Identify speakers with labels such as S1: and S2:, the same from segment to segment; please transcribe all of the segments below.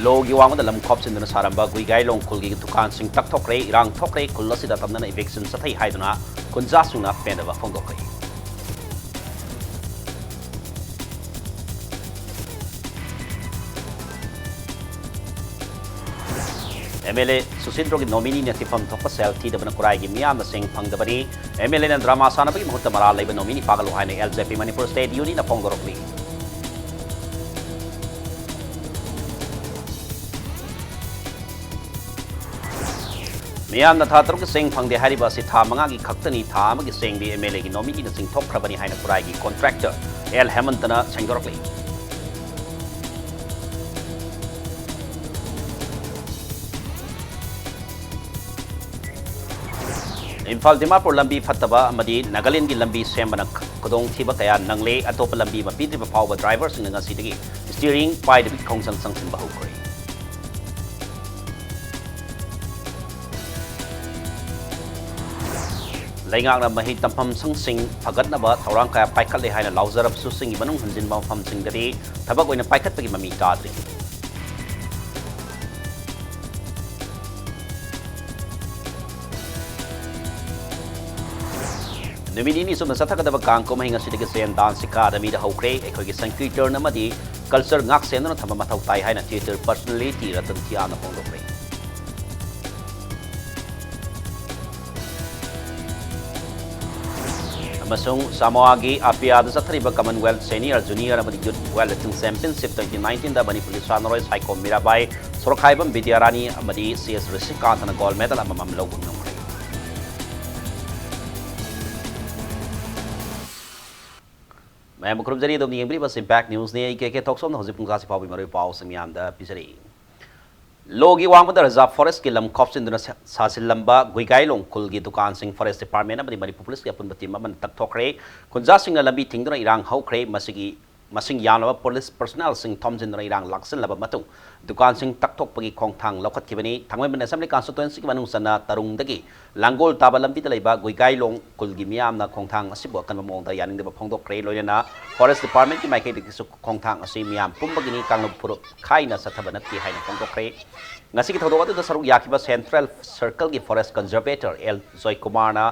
S1: Logi wang da lam khop sin na saramba gui gai long khul gi dukan sing tak thok re irang thok re khul si da tam na eviction sa thai haiduna kunja suna pen da phong dok re MLA Susindro ki nominee na tifam thok sel thi da bana kurai gi miam na sing phang da bani MLA na drama sana bi muhut mara lai ba nominee pagal hai ne LJP Manipur State Union na phong gorok li Miam na tha taruk sing phang de hari ba si tha manga gi khaktani tha ma gi sing bi MLA gi nominee na sing thok khrabani hai na kurai gi contractor L Hemant na sengorok li Imphal Dimapur lambi fataba amadi Nagaland gi lambi sembana kodong thiba kaya nangle atop lambi mapidri ba pawba driver sing nga sidigi steering pai de khongsang sangsin ba hokoi Laingak na mahi tampam sangsing phagat na ba thorang kaya paikhat le haina lauzarap su sing banung hunjin ba pham sing dadi thabak oina paikhat pagi mami tadri Nominee sum sa thakadaba kang ko mahinga sidigi sen dance academy da hokre ekoi gi sankirtar na madi culture ngak sen na thama mathau tai haina theater personality ratan thia na pongdokre amasung Samoa gi Apia da sathriba Commonwealth Senior Junior amadi Youth Weightlifting Championship 2019 da Manipur Sanroy Saiko Mirabai Sorokhaibam Vidyarani amadi CS Rishikant na gold medal amam lobung nong मैं मुख्यम जरिए दो नियम बस impact news ने के थोक सोम हजिब पुंगा से पावी मरे पाव समियाम दा पिसरी लोगी वांग द रिजर्व फॉरेस्ट के लम खॉप्सिन दना सासिल लंबा गुइगाई लोंग कुल की दुकान सिंह फॉरेस्ट डिपार्टमेंट अमदी मणिपुर पुलिस के अपन बती ममन तक थोकरे कुंजा सिंह लंबी थिंगदना इरांग हौखरे मसिगी masing yanaba police personnel sing thomjin rai rang laksan laba matung dukan sing taktok pagi khongthang lokhat kibani thangmai ban assembly constituency ki manung sana tarung dagi langol tabalam ti laiba guigai long kulgi miam na khongthang asibo kan mong da yaning de phongdok kre loina forest department ki maikai ki su khongthang asi miam pumbagi ni kanglo puro khaina sathabana ti haina phongdok kre ngasi ki thodo da saruk yakiba central circle ki forest conservator L Joy Kumar na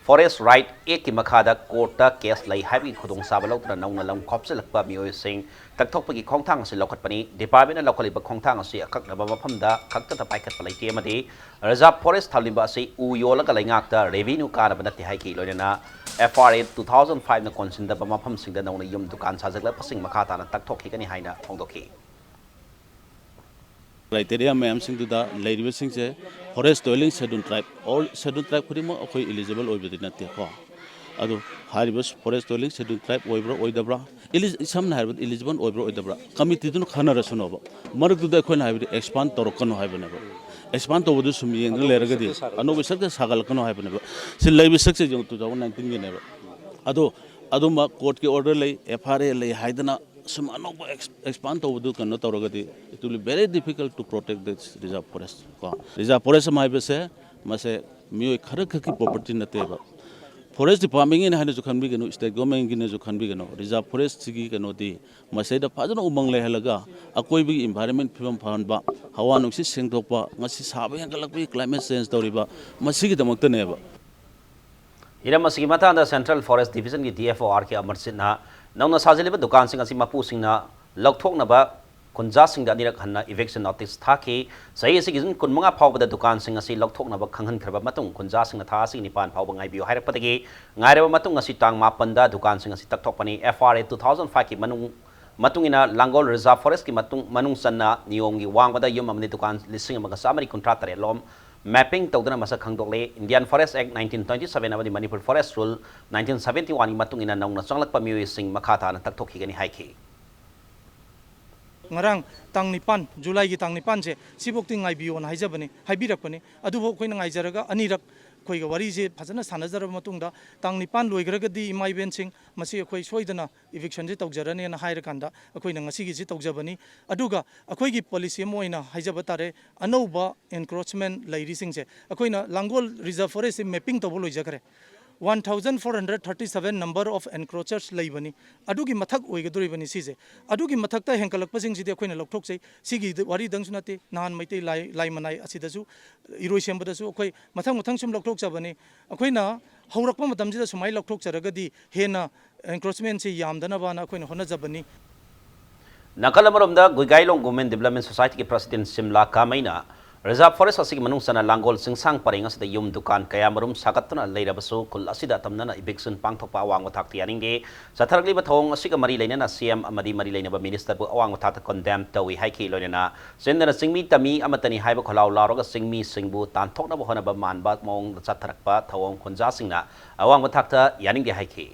S1: Forest Right एक की मखादा Carta case लई हाइबी खुदों साबा लौतना नौना lump खोपसलकपा मियोय Singh तकथोकपगी खोंगथांग से लौखटपनी department लौखलिबा खोंगथांग से अककनबा मफमदा खक्तता पाइखतपा लैते अमदी reserve forest थालिबा से उ योलगा लैंगाकता रेवेन्यू कानबा नते हाइकी लोयना FRA 2005 ना कोनसिनदबा मफम सिंगदा नौना युम दुकान साजगला pushing मखाताना तकथोकहिगनी हाइना फोंदोखी
S2: criteria ma'am Singh दुदा लेरिबे Singh से forest dwelling scheduled tribe all scheduled tribe खुदिमो अखोय eligible ओइबदि नते को अदो हारिबस forest dwelling scheduled tribe ओइब्रा ओइदब्रा समना हारिबद eligible ओइब्रा ओइदब्रा कमिटी दुन खनरसुनोबो मरक दुदा अखोयना हारिबदि expand तोरकनो हाइबनेबो expand तोबदु सुम येंग लेरगदि अनोबि सकते सागलकनो हाइबनेबो से लेबि सकसे जों 2019 गिनेबो अदो मा कोर्ट के ऑर्डर ले FRA ले हाइदना some another expand over the cannot already. It will be very difficult to protect this reserve forest. Reserve forest my bese must say mu kharaki property na table. Forest department in Hanu can be state government in can be reserve forest sigi canoti must say the father umang lehalaga a koi big environment film found ba hawan oxy singtopa must have a climate change doriba must see the Montaneva.
S1: Iramaskimata the Central Forest Division की DFOR के अमर सिंह ना नौना साजिलेब दुकान सिंह असी मपू सिंह ना लौथोक नबा कुंजा सिंह दा निरक हन्ना इवेक्शन नोटिस था कि सही असी गिजन कुनमंगा फावबदा दुकान सिंह असी लौथोक नबा खंगहन खरबा मतुंग कुंजा सिंह था असी निपान फावबा ngaibio हाइरपदगी ngaireba मतुंग असी टांग मापनदा दुकान सिंह असी तकथोकपनी FRA 2005 की मतुंगिना लांगोल रिजर्व फॉरेस्ट की मनुंग सन्ना नियोंगी वांगबदा युम अमनि दुकान लिसिंग अमगा सामरी कुंट्रा तरे लोम Mapping tawdana masa khangdokle Indian Forest Act 1927 amadi Manipur Forest Rule 1971 ni matungina naungna changlakpa miyoy sing makhata na takthokigani haiki
S3: ngarang tang nipan July gi tang nipan se sibokti ngaibio na haijabani haibirakpani adubo khoina ngaijaraga anirak khoiga wari je phajana sanajara matungda tang nipan loigragadi imai bensing masi khoi soidana eviction je tawjarane na hairakanda khoina ngasi gi je tawjabani aduga akhoi gi policy moina haijaba tare anouba encroachment lairi sing se khoina langol reserve forest mapping to loijakare 1437 number of encroachers leibani adugi mathak oigadoribani sije adugi mathakta henkalakpasing sidi akoina lokthokchei sigi wari dangsu nate nahan maitei lai manai asidasu iroi sembadasu akoi mathang mathang sum lokthokchabani akoina haurakpa matamjida sumai lokthokcharagadi hena encroachment se yamdana bana akoina honajabani
S1: Nakalamaromda Guigailong Women Development Society ki President Simla Kamaina Reserve Forest asigi manung sana langgol singsang paring asida yum dukan kaya marum sakatuna leirabasu kul asida tamnana eviction pangthokpa awang wathak tiyaninge satharagli bathong asiga mari leinana CM amadi mari leinaba minister bu awang wathak condemn tawi haiki loinana sendana singmi tami amatani haiba kholau laroga singmi singbu tanthokna bo hona ba manba mong satharakpa thawong khonja singna awang wathak ta yaninge haiki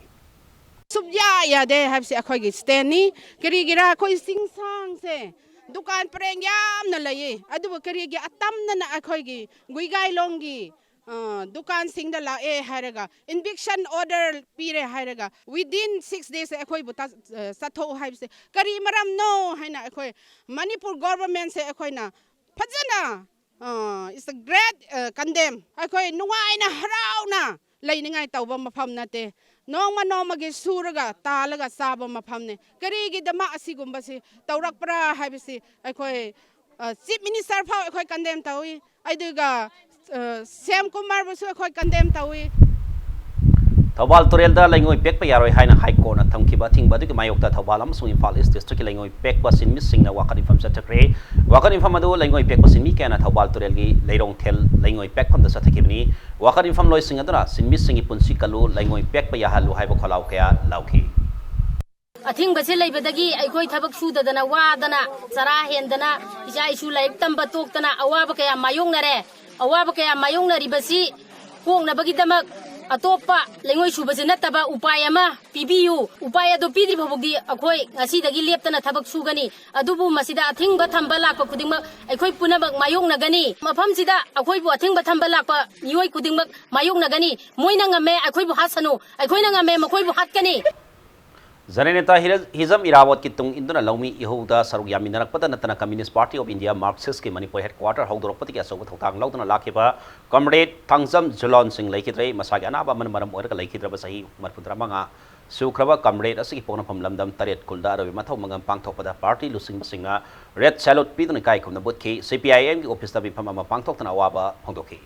S4: Subya ya de habsi akhoi gi steni kiri gira khoi sing sang se dukan preng yam na laye adu kiri gi atam na akhoi gi guigai long gi dukan sing da la e haraga eviction order pire haraga within 6 days akhoi buta satho habse kari maram no haina akhoi Manipur government se akhoi na phajana is a great condemn akhoi nuai na harau na lainingai tawba mafam nate Nongma nongmagi suraga talaga saba mafamne karigi dama asigumbasi tawrakpra haibisi akhoi chief minister phau akhoi condemn tawi aiduga Sam Kumar busu akhoi condemn tawi
S1: Thobal Turelda Langoi Pek Yaroi Haina High Court na thamkiba thingba du mayokta Thobal amsung Imphal East District Langoi Pek Basin missing na wakan infam satakre wakan infam adu Langoi Pek Basin mi kana Thobal Turelgi Leirong Thel Langoi Pek pham da sathakibni wakan infam loi sing adura sin missing punsi kalu Langoi Pek pa yahalu haiba kholau kaya lauki
S5: Athing base laibadagi aikoi thabak sudadana wadana sara hendana isa isu laik tamba toktana awaba kaya mayong na ribasi hong na bagidamak atopa lengoi subase nataba upayama pibiu upaya do pidri bhabugdi akhoi ngasi dagi leptana thabak sugani adubu masida athingba thamba lakpa kudingma akhoi punabak mayong nagani mafam sida akhoi bu athingba thamba lakpa nioi kudingma mayong nagani moina ngame akhoi bu hasanu akhoi na ngame makhoi bu hatkani
S1: Zaneneta Hizam Irawat ki tung induna laumi ihuda saruk yaminarakpada natana Communist Party of India Marxist ki Manipur headquarter haudoropati ki asoga thotang laudana lakhiba comrade Thangjam Julon Singh laikhitre masagi anaba manmaram oiraga laikhidraba sahi marpudramanga sukraba comrade asigi pona phamlamdam taret kulda rabi mathau mangam pangthokpada party lusing singna red salute piduna kai khumna butki CPIM ki office da bi phamama pangthoktana awaba phongdokhi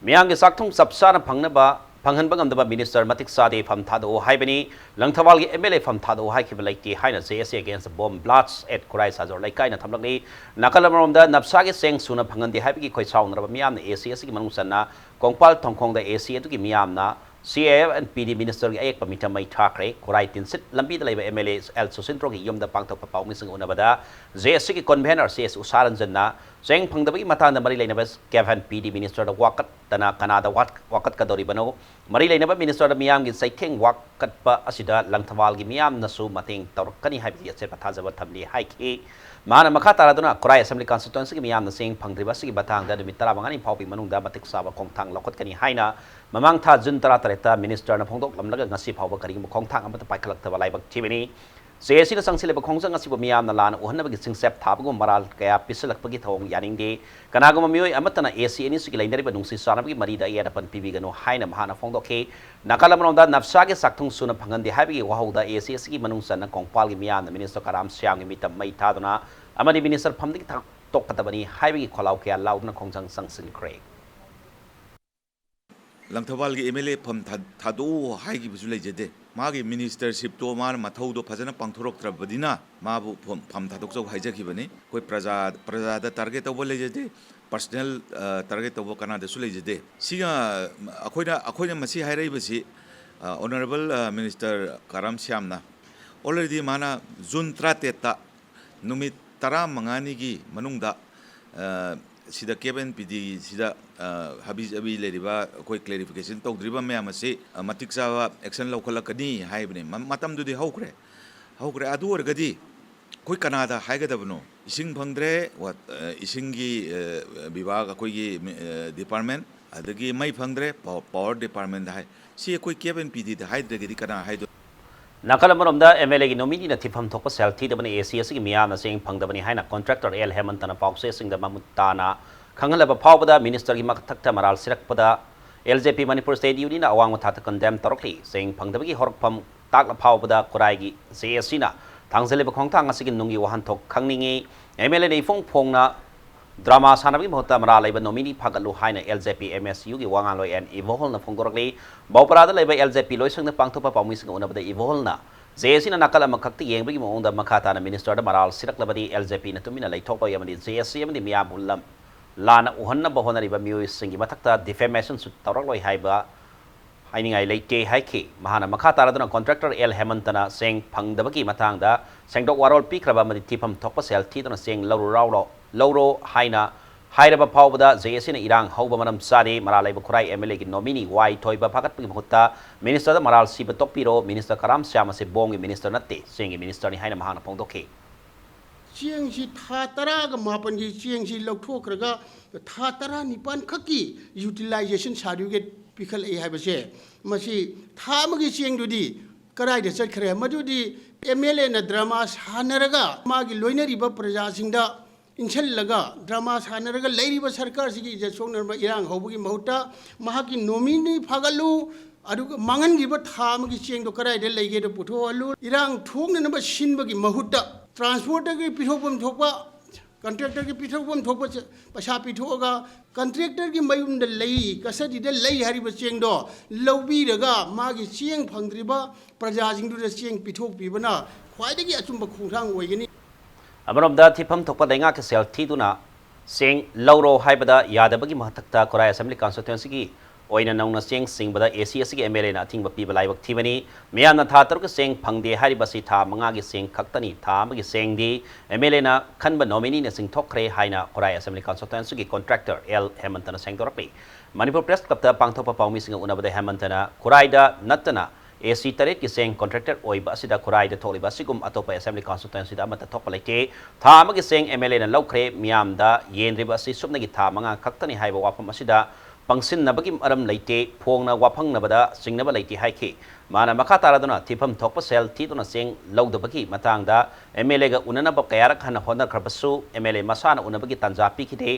S1: miyangi sakthung sapsana phangnaba Panghan Bangamdaba Minister Matik Sade from Thado Haibani, Langtawalgi MLA from Thado Haikibalaki, Hina JSA against the bomb blasts at Kurai Sazor Lakai Natamlaki, Nakalamaromda, Napsagi Seng Suna Pangan de Habi Koi Sound Rabamiam, the ACS Manusana, Kongpal Tongkong the AC to Gimiamna, CAF and PD Minister Ek Pamita Mai Takre, Kurai Tinsit, Lambi the Labor MLA, El Susintrogi Yum the Pangto Pau missing Unabada, JSA Convener, CS Usaran Zena, Zeng Pangdabi Matana Marilanabas, Kevin PD Minister the Wakat, Tana Canada Wakat Kadoribano, Marilanaba Minister the Miam in Saiking Wakat Pa Asida, Langtawalgi Miam Nasu Mating Torkani Habi Sepataza Tamli Haiki, Mana Makata Raduna, Korea Assembly Constituency Miam the same Pangdribasi Batang, the Mitarabangani Popi Manunda Matik Saba Kongtang Lokotani Haina, Mamang Ta Juntara Tareta, Minister of Hongdok Lamlaga Nasi Power Karim Kongtang about the Pakalaka Live Chimney. CSC na sang sila bakongsa nga si Bamiam na lan uhan na bagising sep tabago maral kaya pisalak pagitong yaning di kanago mamiyoy amata na AC ini sige lain dari ba nung si sana bagi marida iya dapan pibigano hay na mahana fong doke nakalaman da nafsage saktong suna pangan di habi wahaw da AC sige manungsa na kongpal gimiam na minister karam siyang imitam may tado na amadi minister pamdik tok patabani habi kolaw kaya laud na kongsang sang silkrek
S6: Langtawalgi MLA pam thado haigi bisu lejede magi ministership to man mathau do phajana pangthorok trabadina mabu pam thadok chau haijaki bani koi praja da target to lejede personal target to kana de su lejede siga akoina masi hairai basi honorable minister Karam Syamna already mana June 30 ta numit tara mangani gi manungda sida Kevin PD sida habis abi leriba koi clarification to driba me amase matik sa action lokala kani haibne matam du di haukre adu orgadi koi kanada haigadabno ising phangdre wat isingi bibag koi gi department adagi mai phangdre power department hai si koi Kevin PD da haidregi kana haido
S1: Nakalamaromda MLA nominee na tifam thokpa selthi dabani ACS gi miya na sing phangdabani haina contractor El Hemantana pause sing da mamutana khangalaba phawbada minister gi makthakta maral sirakpada LJP Manipur State Union awang mathata condemn torokli sing phangdabagi horpam takla phawbada kurai JSC na thangzele khongthang asigi nungi wahan thok khangningi MLA nei phongna drama sanabagi mohta mara laiba nomini phagalu haina LJP MSU gi wangan loi and evolve na phongdorokli bauparada laiba LJP loisang na pangthopa pawmising unabada evolve na JSC na nakala makakti yengbagi moongda makhata na minister da maral siraklabadi LJP na tumina laithokpa yamani JSC yamani miyam ulam lana uhanna bahona riba mioi singi matakta defamation su tawrakloi haiba haingai leite haike mahana makhata raduna contractor L Hemantana seng phangdabagi matangda sengdok warol pikraba madi tipam thokpa sel thidona seng lawro haina hairaba phawbada JSC na irang hauba manam sari maralaiba khurai MLA gi nomini wai thoiba phagatpagi mahutta minister da maral siba tokpiro minister karam syama se bongi minister natte sengi minister ni haina mahana phongdokhe
S7: chiang si tha tara ga mapan gi chiang si lokthok raga tha tara nipan khaki utilization certificate pikhal ai ha base masi tha magi chiang dudi karai de chat khare madudi MLA na drama sanaraga magi loinari ba praja singda inchal laga drama sanaraga lairi ba sarkar sigi je songnar ba irang hobugi mahuta mahaki nomini phagalu aduga mangan gi ba tha magi chiang do karai de leige do putho alu irang thong na ba shin bagi mahuta transporter की पिठोपम थोपा contractor की पिठोपम थोपा पैसा पिठोगा contractor की मयुम the लई कसदी the लई हरिब Cheng दो लौबी रगा मागी चेंग फंग्रिबा प्रजा जिंग दु चेंग पिठोक पिबना ख्वाइदगी अचुंब खोंथांग ओइगनी
S1: अमरमदा थिफम थोपा दैंगा के cell थीदुना Seng लौरो हाइबदा यादबगी महतक्ता Core i assembly constituency की ओइना नौना सेंग सिंगबदा ACS की MLA ना थिंग बपी बलाइबक थीबनी मियाना था तरुक सेंग फंगदे हारिबसी था मंगा की सेंग खक्तनी था मगी सेंग दी MLA ना खनब नॉमिनी ने सिंग थोखरे हाइना कोराई असेंबली कॉन्स्टिट्यूएंसी की कॉन्ट्रैक्टर L हेमंतना सेंग तोरपी मणिपुर प्रेस क्लब ता पांगथोपा पाउमी सिंग उनबदे हेमंतना कोराईदा नत्तना AC तरेट की सेंग कॉन्ट्रैक्टर ओइबा सिदा कोराईदा थोलिबा सिगुम अतोपा असेंबली कॉन्स्टिट्यूएंसी दा मत थोपा लेते था मगी सेंग MLA ना लौखरे मियामदा येनरिबा सि सुबनगी था मंगा खक्तनी हाइबा वाफम असिदा पंक्सिन नबगी मरम लेते फोंगना वाफंग नबदा सिंगनबा लेते हाइखे माना मखा तारादना थिफम थोपा सेल थीदुना सेंग लौदबगी मतंगदा MLA गा उननबा कयारक हन होनखरबसु MLA मसाना उनबगी तंजा पिखिदे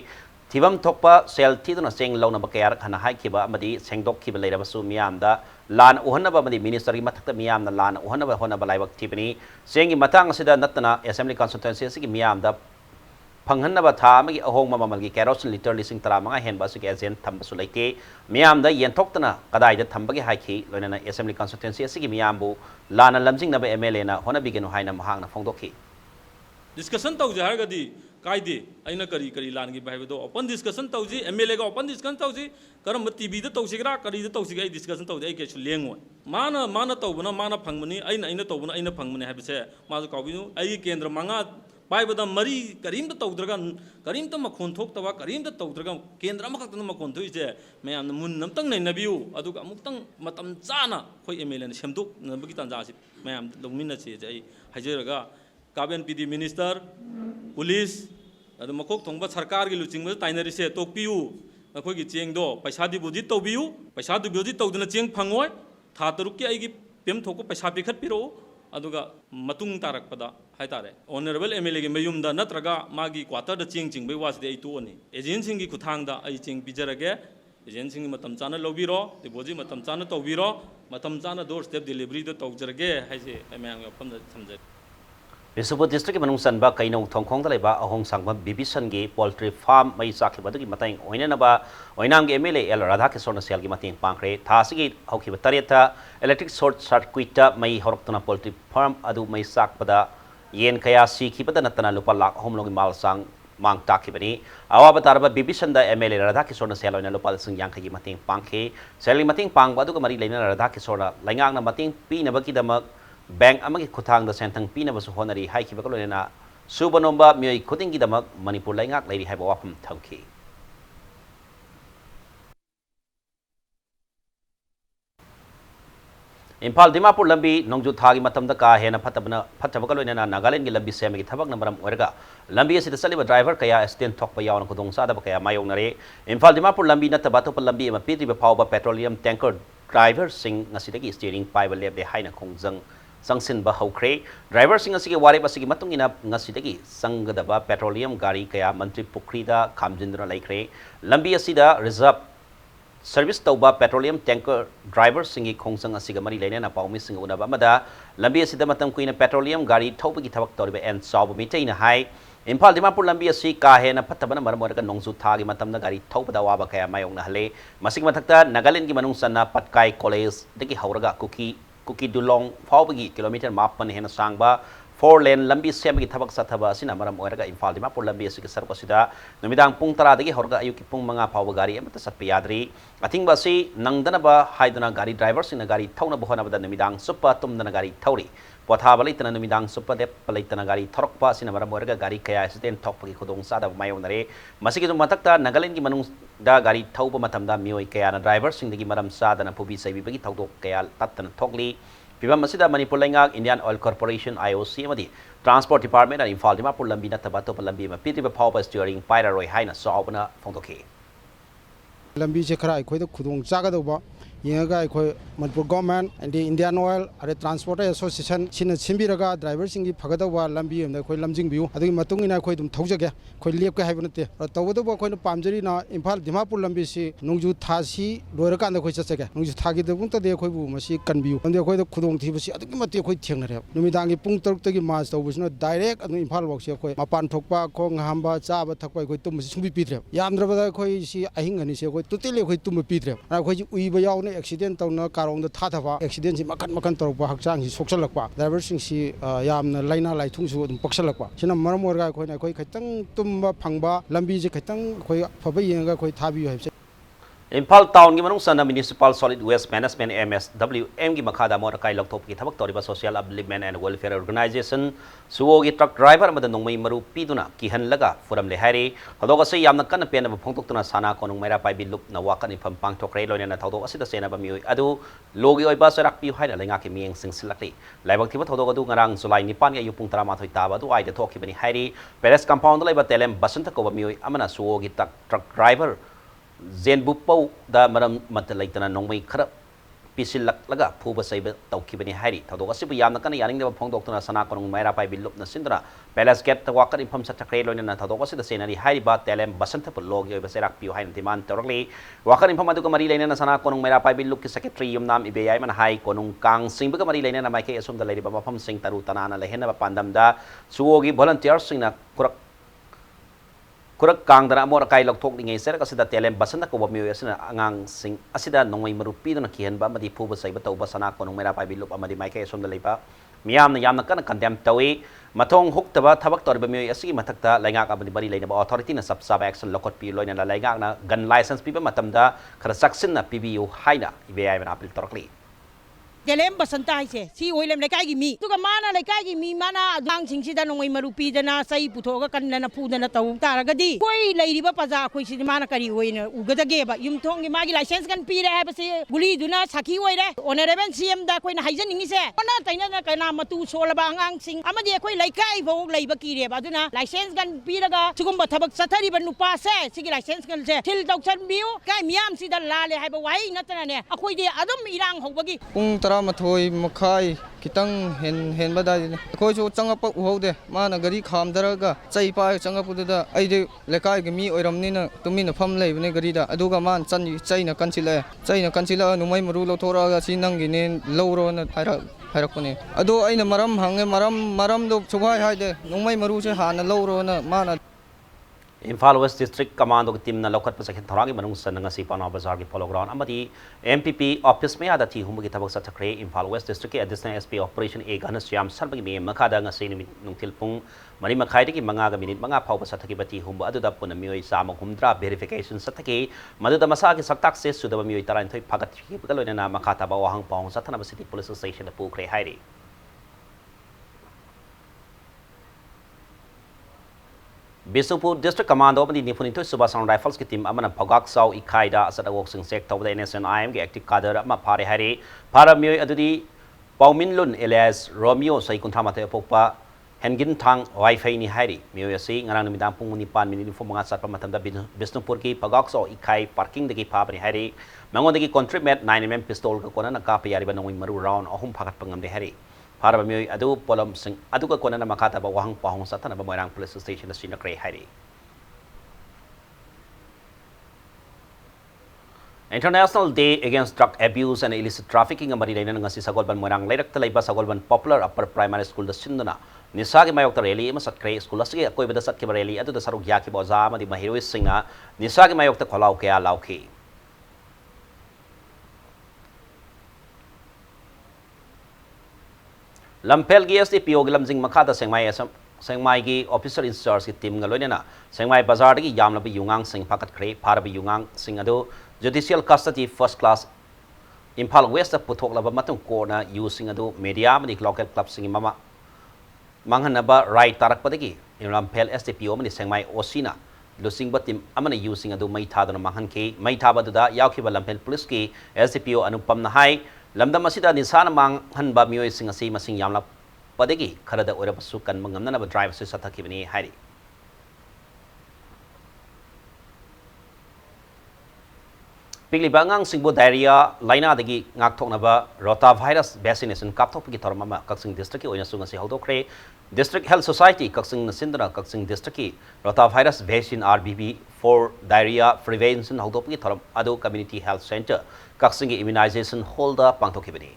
S1: थिफम थोपा सेल थीदुना सेंग लौनबा कयारक हन हाइखिबा अमदी सेंगदोखिबा लेरबसु मियामदा लान उहनबा अमदी मिनिस्टर की मथक्ता मियामना लान उहनबा होनबा लाइबक थिबनी सेंगी मतंग असिदा नत्तना असेंबली कॉन्स्टिट्यूएंसी असि की मियामदा फंगहनबा था मगी अहोंग ममलगी कैरोसिन लीटर लिसिंग तरा मंगा हेनबा सुके एजेंट थंबसु लेते मियामदा येंथोक्तना कदाइदा थंबगे हाइखि लोइना असेंबली कॉन्स्टिट्यूएंसी असि की मियामबु लाना लमजिंग नबे MLA ना होना बिगेनु हाइना महांगना फोंदोखि
S8: डिस्कशन तौजे हारगदी कायदे अइना करी करी लानगी बाइबदो ओपन डिस्कशन तौजी MLA गा ओपन डिस्कशन तौजी करम टीवी द तौसिगरा करी द तौसिगा डिस्कशन तौजे आई केसु लेंगो माना तौबना माना फंगमनी अइना तौबना अइना फंगमनी हाबिसे माजु काबिनु आई केंद्र मंगा पाइबदा मरी करीमता तौद्रगा करीमता मखोन थोक्तवा करीमता तौद्रगा केंद्र अमखक्तन मखोन थोइसे मयाम मुन नमतंग नैनबियु अदुगा अमुक्तंग मतम चाना खोइ MLA ने सेमदुक नबगी तंजासि मयाम लौमिनसे जे हाइजरगा काबेन PD मिनिस्टर पुलिस अदु मखोक थोंबा सरकार की लुचिंग ताइनरिसे तोकपियु नखोगी चेंगदो पैसा डिपोजिट तौबियु पैसा डिपोजिट तौदना चेंग फंगोय था तरुक की आइगी पेम थोको पैसा पिखत पिरो अदुगा मतुंग तारकपदा हाइतारे ऑनरेबल MLA की मयुमदा नत्रगा मागी क्वार्टर द चिंग चिंग बै वासदे आई तोनी एजेंट सिंग की खुथांगदा आई चिंग पिजरगे एजेंट सिंग मतम चाना लौबिरो डिपोजिट मतम चाना तौबिरो मतम चाना डोर स्टेप डिलीवरी दो तौजरगे हाइजे मयांग फम समझे
S1: बिसुपुर डिस्ट्रिक्ट की मनुंग सनबा कइनौ थोंखोंग लेबा अहोंग सांगबा बिबिसन की पोल्ट्री फार्म मई साखिबदुगी मतंग ओइननबा ओइनाम के MLA L राधा किशोर सेल की मतंग पांखरे थासिगी हौखिबा तरेता इलेक्ट्रिक शॉर्ट सर्किट मई हरक्तना पोल्ट्री फार्म अदु मई साखपदा येन कया सीखिबदा नतना लुपा लाख होमलोगी माल सांग मांग ताखिबनी अवाब तारबा बिबिसन दा MLA राधा किशोर सेल ओइना लुपा सिंग यांखगी मतंग पांखे सेल मतंग पांगबा अदुगा मरी लेना राधा किशोर लाइंगांगना Matang पीनबकीदमक bank अमगी खुथांग the सेंथंग पीनबसु honorary हाइखिबा लोइना सुबनोंबा मियोई खुदिंगीदमक Manipur लाइंगाक लेरी हाइबा वाफम थमखि इम्फाल दिमापुर लंबी नोंजु थागी मतमदा का हेना फतबका लोइना नागालैंड की लंबी सेमगी थबक नंबरम ओरगा लंबी असिदा चलिबा ड्राइवर कया एक्सीडेंट थोकपा यावना खुदोंग सादबा कया मायोंगनरे इम्फाल दिमापुर लंबी नतबा तोपा लंबी एमा पीद्रिबा फावबा पेट्रोलियम टैंकर ड्राइवर सिंग ngasiदagi स्टीयरिंग पाइबा लेबदे हाइना खोंजंग संगसिनबा हौख्रे ड्राइवर सिंग असिगे वारेब असिगे मतुंगिना ngasiदagi संगदबा पेट्रोलियम गाड़ी कया मंत्री पुखरीदा खामजिंदना लैख्रे लंबी असिदा reserve service tauba petroleum tanker driver singi khongsang asiga mari laina na paumi singa unaba amada lambi asida matam kuina petroleum gari thauba gi thabak toriba en saw mi taina hai Impal Dimapur lambi asi ka hena pattabana maram oraka nongsu thagi matamna gari thaupada waba kaya mayong na hale masig mathakta Nagaland gi manung sanna Patkai college dagi hauraga kuki dulong fawbagi kilometer mapan hena sangba 4 lane lambi semagi thabak sathaba asina maram oraga Impal Dimapur lambi asi saruk asida numidang pung tara dagi hauraga ayuki pung manga fawba gari amata satpa yadri athingba asi nangdana ba haiduna gari driver sina gari thauna bohana bada numidang suppa tumdana gari thauri Pothaba laitana numidang suppa dep palaitana gari thorokpa sina maram oraga gari kaya accident thokpagi khudong sada mayonare masigi jum matakta Nagaland gi manung da gari thauba matamda mioi kaya na driver singdagi maram sada na pubi saibi bagi thawdok kaya tatana thokli Pibam masida Manipur Lengak Indian Oil Corporation IOC amadi Transport Department and Impal Dimapur lambi nataba to lambi ma pitiba power steering Pairaroi haina saubna phongtokhi
S9: lambi se khara khoi da khudong chaga doba yenga khoi Manipur government and the Indian Oil are Transport Association sina simbiraga driver singi phagadawa lambi amda khoi lamjing biu adui matung ina khoi dum thaujage khoi lep ka haibnate tawdo ba khoi pamjari na Impal Dimapur lambi si nungju thasi loirakan da khoi chachage nungju thagi da bung ta de khoi bu masi kanbiu amde khoi da khudong thibasi adui mate khoi thengnare numidangi pung 3 tagi mas tawbusna direct adu Impal wak se khoi mapan thokpa khong hamba chaba thakpa khoi tum sungbi pidre yamdraba khoi si ahing ani se khoi tutile khoi tum pidre na khoi uiba yaw accident tawna karong da thathaba accident si makan tawpa hakchang si soksalakpa driver sing si yamna laina laithung su dum paksalakpa sina maram orga khoi na khoi khatang tumba phangba lambi je khatang khoi phaba yenga khoi thabi haib
S1: Impal Town gi manung sana Municipal Solid Waste Management MSWM gi makhada mor kai lokthop gi thabak toriba Social Upliftment and Welfare Organization suwo gi truck driver amada nongmai maru piduna ki hanlaga furam le hairi thodoga se yamna kan pen ba phongtoktuna sana konung maira pai bilup na wakan ifam pangthokre loina na thodoga sida sena ba mioi adu logi oiba sarak pi haina lenga ki mieng singsilakli laibak thiba thodoga du ngarang July 9 ga yupung 13 taba du aida thokhi bani hairi Palace compound laiba telem basanta ko ba mioi amana suwo gi truck driver Zen Bupau da maram matalaitana nongmai khara pisilak laga phuba saiba tawkibani hairi thodoga sibu yamna kana yaring de phongdoktuna sana konung maira pai bilup na sindra Palace gate tawakar infam satakre loina na thodoga sida senari hairi ba telem basanta pu logi oiba serak piu hain timan torli wakar infam adu mari laina na sana konung maira pai bilup ki secretary yum nam ibe yai man hai konung kang sing ba mari laina na mai ke asum da lari ba mafam sing taru tanana lehena ba pandam da suwogi volunteers sing na kurak kang dana mor kai lok thok ningai ser kasida telem basana ko bami asina angang sing asida nongmai marupi dona kihan ba madi phu ba sai ba tau ba sana ko nong mera pai bilup amadi mai kai som da leipa miyam na yamna kan condemn tawi matong hukta ba thabak tor ba mi asigi mathakta lainga ka bani bari laina ba authority na sab action lokot pi loina na lainga na gun license pi ba matam da khara saksin na PBU haina ibe ai na apil torkli
S10: Delem basanta haise si oilem lekai gi mi tuga mana lekai gi mi mana adang singsi da nongoi marupi dana sai puthoga kanna pu dana taw taragadi koi leiriba paja khoi si mana kari oina ugadage ba yum thong gi magi license kan pi re ba se guli duna saki oire honorable CM da koi na haijan ningi se ona taina na kana matu sola ba angang sing amadi koi laikai bo leiba ki re ba duna license kan pi raga chugum ba thabak sathari ba nupa se sigi license kan se til dok chan biu kai miam si da la le hai ba wai natana ne akoi de adum irang hobagi
S11: Mathoi Makai Kitang Hen Badai. Kojo Changapa Uhode, Mana Gari Kamdaraga, Chaipa Changapuda, Ide Lekai Gimi or Ramnina, Tumina Family, Negarida, Aduga Man, China Kansila, Numai Marulo Tora, Sinangin, Loro and Harakone. Ado Aina Maram Hang Maram do Chubai Hide, Numai Maruja Han, Loro and Mana.
S1: Impal West District Commando team na lokat pa sa Thorangi manung sa ngasi Panaw Bazaar gi polo ground amati MPP office me ada ti humagi tabak sa takre Impal West District additional SP operation a ganas yam salbagi me makada ngasi nung tilpung mari makai ki mga minute mga pau sa taki bati humba adu da pun mioi sa humdra verification sa taki madu da masa ki saktak se su da mioi taran thoi phagat ki pagalo na makata ba wahang paung sa thana city police station na pu kre hairi Bisnupur District Commando of the Nipunito Subasan Rifles team Amana Pagak Sau Ikaida as a walking sector of the NSNIM active cadre Ama Pari Hari Paramio Adudi Pauminlun Elias Romeo Saikuntamate Popa Hengin Tang Wi-Fi ni Hari Mio Si Ngaran Midam Punipan Mini for Mga Sapamatan Bisnupur ki Pagak Sau Ikai parking the Papa Hari Mangon the contribute 9mm pistol Kona Kapi Ariban Maru round or home packet Pangam de Hari para ba mi adu polam sing adu ka kona na makata ba wahang pahong sa tanaba moirang police station na sinakre hari International Day Against Drug Abuse and Illicit Trafficking amari leina ngasi Sagolban Moirang Lairak Talaiba Sagolban Popular Upper Primary School da Sinduna Nisagi Mayok Rally ama satkre school asigi akoi beda satki rally adu da saruk yaki boza amadi mahiroi singa Nisagi Mayok ta kholau kya lauki Lampel gi SDPO gi lamjing makhada Sengmai gi officer in charge ki team ngaloinena Sengmai bazar gi yamla bi yungang sing phakat khre phar bi yungang sing adu Judicial Custody First Class Impal West puthok laba matung corner using adu media mani local club sing mama manghanaba right tarak padagi Lampel SDPO mani Sengmai Osina losing batim amana using adu mai thadana manghan ke mai thaba da yakhiba Lampel police ki SDPO anupam na hai lamdam asida nisana manghan ba mioi sing asi masing yamla padagi kharada ora basu kan mangamna na drive se sathakibani hairi Pigli bangang singbo diarrhea laina dagi ngak thoknaba rotavirus vaccination kapthokpagi thormama Kaksing district ki oina sunga se hodokre District Health Society Kaksing Nasindra Kaksing district ki rotavirus vaccine RBB for diarrhea prevention hodokpagi thoram adu community health center Kaksing immunization holder pangthokibani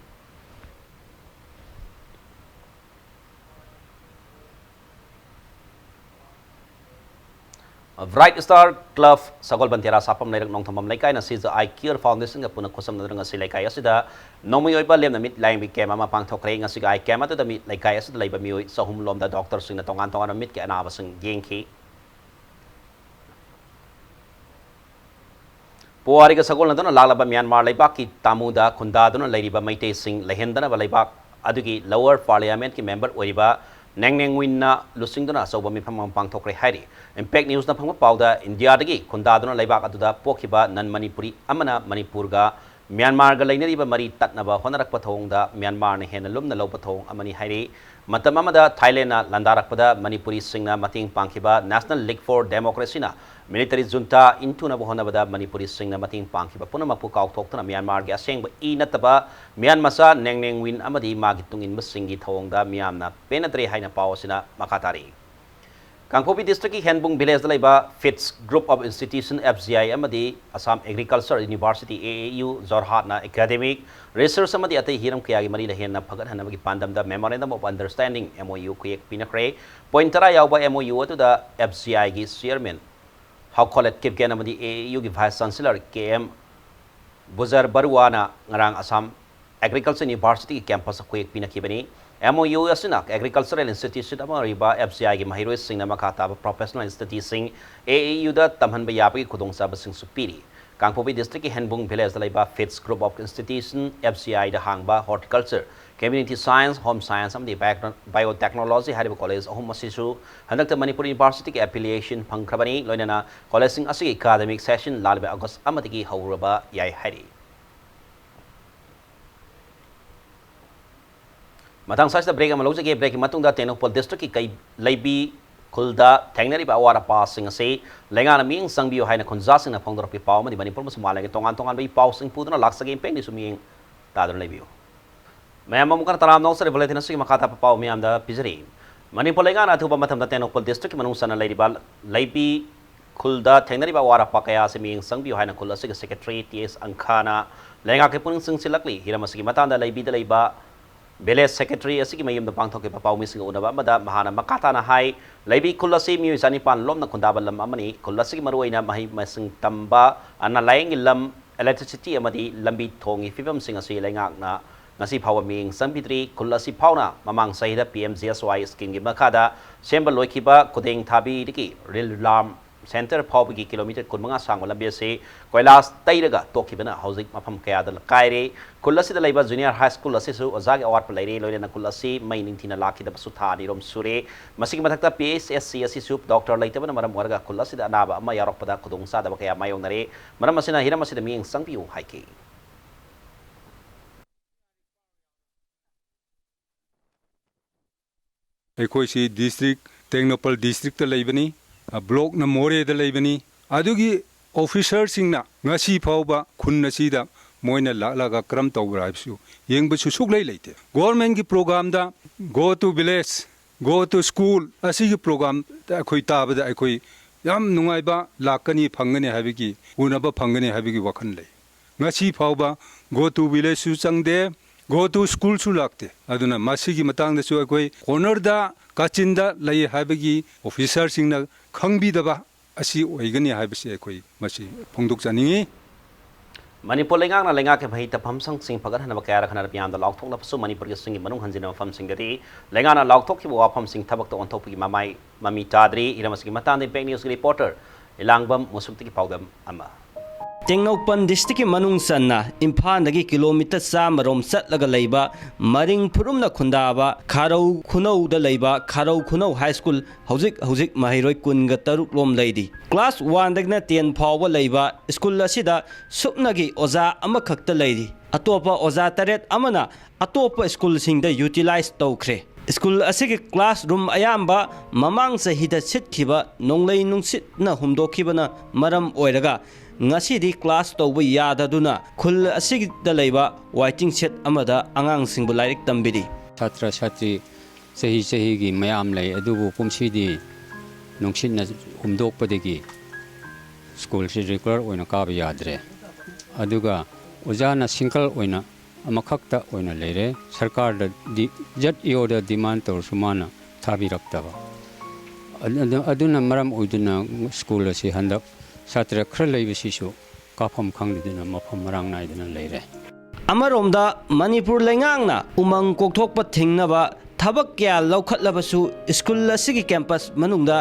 S1: Bright Star Club Sagol Bantera Sapam Lairak Nong Thamam Laikai na Siza I Care Foundation ga puna khosam na nga si Laikai asida nomi oi ba lem na mit laing bi kema ma pang thokre nga siga I kema to da mit Laikai asida laiba mi oi sahum lom da doctor sing na tongan tongan mit ke ana ba sing gengki Puari ga Sagol na don lalaba Myanmar laibak ki tamuda khunda don lairiba maite sing lehendana ba laibak adugi lower parliament ki member oiba Neng winna lusing dona so bami phamam pangthokre hairi impact news na phangma pauda India dagi khunda dona laibak aduda pokhiba nan Manipuri amana Manipur ga Myanmar ga lainari ba mari tatnaba honarak pathong da Myanmar ne hena lumna lo pathong amani hairi matam amada Thailand na landarak pada Manipuri singna mating pangkhiba National League for Democracy na military junta into na bohona bada Manipuri singna mating pangkhiba punama pu kauk thok na Myanmar ga aseng ba I nataba Myanmar sa neng win amadi magitungin basingi thong da Myanmar penatre haina pawsina makatari Kangpopi district ki Henbung village laiba FITS group of institution FGI amadi Assam Agriculture University AAU Jorhat na academic research amadi atai hiram kya gi mari lahen na phagat hana gi pandam da memorandum of understanding MOU ku ek pinakre pointara yawba MOU atu da FGI gi chairman how collect kip gen amadi AAU gi vice chancellor KM Buzar Barwana ngarang Assam Agriculture University ki campus ku ek pinakibani MOU asina agricultural institution amariba FCI gi mahiroi singna makata professional institution AAU da tamhan ba yapi khudong sa basing supiri Kangpopi district ki Henbung village laiba FITS group of institution FCI da hangba horticulture community science home science amdi biotechnology hariba college ahum masisu handakta Manipur University ki affiliation phangkhrabani loinana college sing asi academic session lalba August amadigi hawraba yai hari Matang sa break ang malawsa kay break matong da Tenopol district kay Laibi Kulda Tengnari ba awara pa sing say lenga na ming sang biyo hay na konjasing na pangdor pi pau madi Manipur mas malay tongan ba pau sing pudo na laksa game peng ni suming tadon Laibi Mayam mamukan taram no sa revolete na sig makata pa pau miyam da pizri Manipur lenga na thuba matam da Tenopol district manung sa na Laibi Kulda Tengnari ba awara pa kaya sa ming sang biyo hay na Kulda sig secretary TS Angkana lenga kay puning sing silakli hira masigi matanda Laibi da Laiba Village Secretary asigi mayum da pangthok pa pau mising unaba mada mahana makata na hai Laibi kulasi mi isani pan lom na kundaba lam amani kulasi maruai na mahi masing tamba ana laing lam electricity amadi lambi thongi fibam sing asi laingak na ngasi phawa ming sampitri kulasi phawna mamang sahida PMGSY scheme gi makada sembal loikiba kudeng thabi diki rail lam center phawgi kilometer kunmanga sangwa lambi se koilas tairaga tokibana housing mafam kaya da kaire kulasi da laiba junior high school asi su ozagi award plaire loina kulasi mai ningthina lakhi da basutha ni rom sure masigi mathakta PSSC asi su doctor laitaba na maram warga kulasi da anaba ama yarok pada kudong sa da kaya mayong nare maram masina hiram masida ming sangpiu haike
S12: Ekoisi district Tengnopal district ta laibani block na more da laibani adugi officer singna ngasi phawba khunna sida moina laga kram tawra ibsu yengba susuk lai leite government ki program da go to village go to school asi ki program ta khoi tabada akoi yam nungai ba lakani phangane habigi unaba phangane habigi wakhan lei ngasi phauba go to village su changde go to school su lakte aduna masigi matang da su akoi corner da kachinda lai habagi officer singna khangbi daba asi oigani habisi akoi masi phongdok chaningi
S1: Manipur lengang na lenga ke bhai tapam sang sing pagar hana bakaya rakhana piam da lauk thok la pasu Manipur ke singi manung hanjina fam sing dari lenga na lauk thok ki wa fam sing thabak to on thok ki mamai mami tadri iramas ki matan de pek news reporter ilangbam musukti ki paudam ama
S13: Tengnopan district ki manung sanna Imphal nagi kilometer samarom satlaga leiba maring phurumna khundaba kharau khunau da leiba kharau khunau high school hojik mahiroi kunga taruk lom leidi class 1 dagna 10 phawba leiba school asida supnagi oza ama khakta leidi atopa oza taret amana atopa school singda utilize tawkhre School asigi classroom ayamba mamang sahida sitkhiba nonglei nungsit na humdokibana maram oiraga ngasidi class tawba yadaduna khul asigi da leiba waiting set amada angang singbu lairik tambidi
S14: Chatra Chatri sahi gi mayam lei adubu pumsidi nungsit na humdokpadagi school si regular oina ka ba yadre aduga ojana single oina amakhakta oina leire sarkar da jet yoda demand tor sumana thabi raktaba aduna maram oiduna school si handa satra khra leibisi su kafam khangdina mafam marang naidina leire
S13: amaromda Manipur lengangna umang kokthokpa thingnaba thabak kya laukhatlabasu school asigi campus manungda